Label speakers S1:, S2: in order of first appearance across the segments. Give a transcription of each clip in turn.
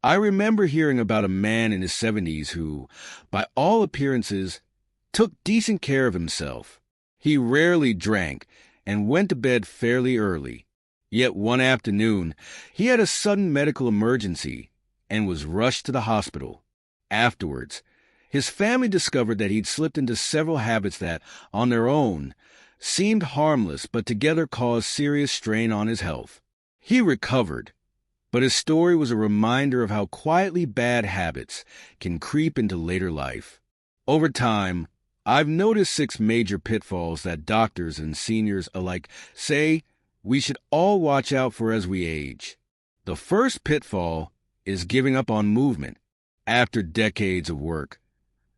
S1: I remember hearing about a man in his 70s who, by all appearances, took decent care of himself. He rarely drank and went to bed fairly early. Yet one afternoon, he had a sudden medical emergency and was rushed to the hospital. Afterwards, his family discovered that he'd slipped into several habits that, on their own, seemed harmless but together caused serious strain on his health. He recovered, but his story was a reminder of how quietly bad habits can creep into later life. Over time, I've noticed 6 major pitfalls that doctors and seniors alike say we should all watch out for as we age. The first pitfall is giving up on movement after decades of work.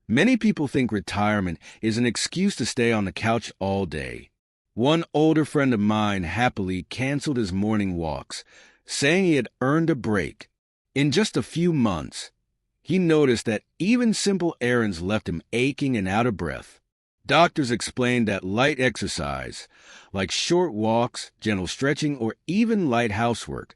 S1: Many people think retirement is an excuse to stay on the couch all day. One older friend of mine happily canceled his morning walks, saying he had earned a break. In just a few months, he noticed that even simple errands left him aching and out of breath. Doctors explained that light exercise, like short walks, gentle stretching, or even light housework,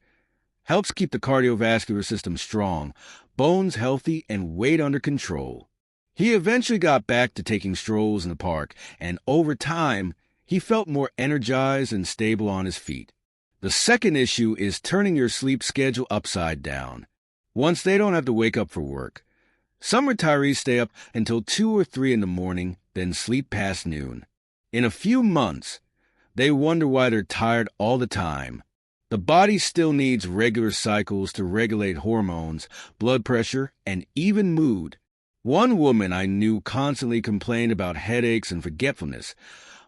S1: helps keep the cardiovascular system strong, bones healthy, and weight under control. He eventually got back to taking strolls in the park, and over time, he felt more energized and stable on his feet. The second issue is turning your sleep schedule upside down. Once they don't have to wake up for work. Some retirees stay up until 2 or 3 in the morning, then sleep past noon. In a few months, they wonder why they're tired all the time. The body still needs regular cycles to regulate hormones, blood pressure, and even mood. One woman I knew constantly complained about headaches and forgetfulness,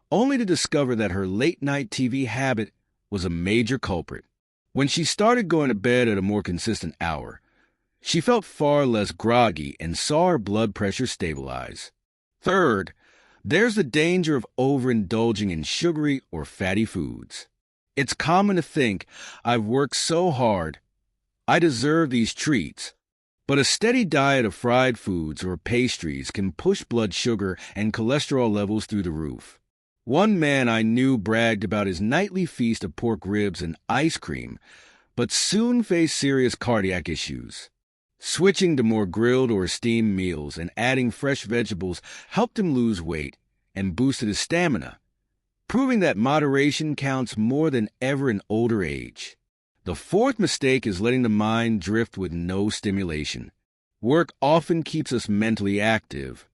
S1: only to discover that her late-night TV habit was a major culprit. When she started going to bed at a more consistent hour, she felt far less groggy and saw her blood pressure stabilize. Third, there's the danger of overindulging in sugary or fatty foods. It's common to think, I've worked so hard, I deserve these treats. But a steady diet of fried foods or pastries can push blood sugar and cholesterol levels through the roof. One man I knew bragged about his nightly feast of pork ribs and ice cream, but soon faced serious cardiac issues. Switching to more grilled or steamed meals and adding fresh vegetables helped him lose weight and boosted his stamina, proving that moderation counts more than ever in older age. The fourth mistake is letting the mind drift with no stimulation. Work often keeps us mentally active.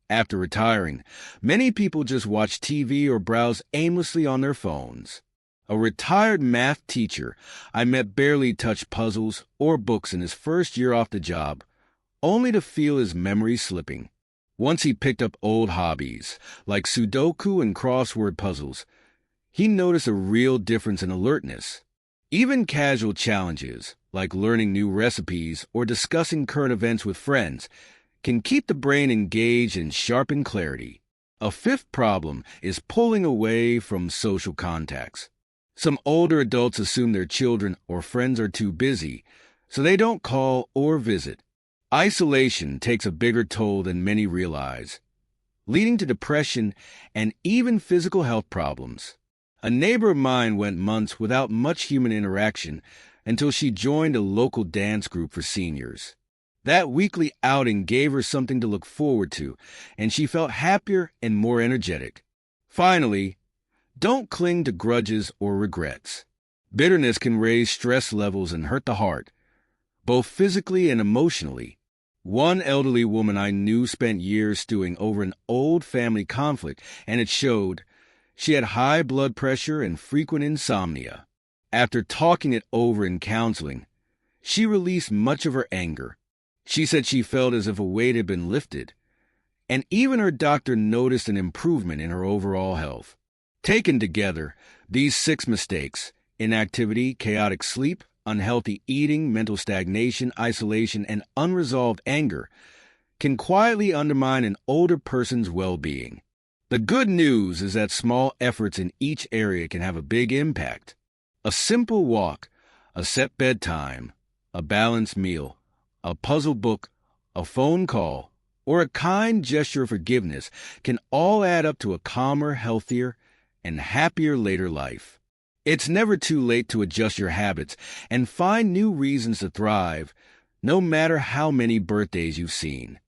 S1: After retiring, many people just watch TV or browse aimlessly on their phones. A retired math teacher I met barely touched puzzles or books in his first year off the job, only to feel his memory slipping. Once he picked up old hobbies, like Sudoku and crossword puzzles, he noticed a real difference in alertness. Even casual challenges, like learning new recipes or discussing current events with friends, can keep the brain engaged and sharpen clarity. A fifth problem is pulling away from social contacts. Some older adults assume their children or friends are too busy, so they don't call or visit. Isolation takes a bigger toll than many realize, leading to depression and even physical health problems. A neighbor of mine went months without much human interaction until she joined a local dance group for seniors. That weekly outing gave her something to look forward to, and she felt happier and more energetic. Finally, don't cling to grudges or regrets. Bitterness can raise stress levels and hurt the heart, both physically and emotionally. One elderly woman I knew spent years stewing over an old family conflict, and it showed. She had high blood pressure and frequent insomnia. After talking it over in counseling, she released much of her anger. She said she felt as if a weight had been lifted, and even her doctor noticed an improvement in her overall health. Taken together, these 6 mistakes, inactivity, chaotic sleep, unhealthy eating, mental stagnation, isolation, and unresolved anger, can quietly undermine an older person's well-being. The good news is that small efforts in each area can have a big impact. A simple walk, a set bedtime, a balanced meal, a puzzle book, a phone call, or a kind gesture of forgiveness can all add up to a calmer, healthier, and happier later life. It's never too late to adjust your habits and find new reasons to thrive, no matter how many birthdays you've seen.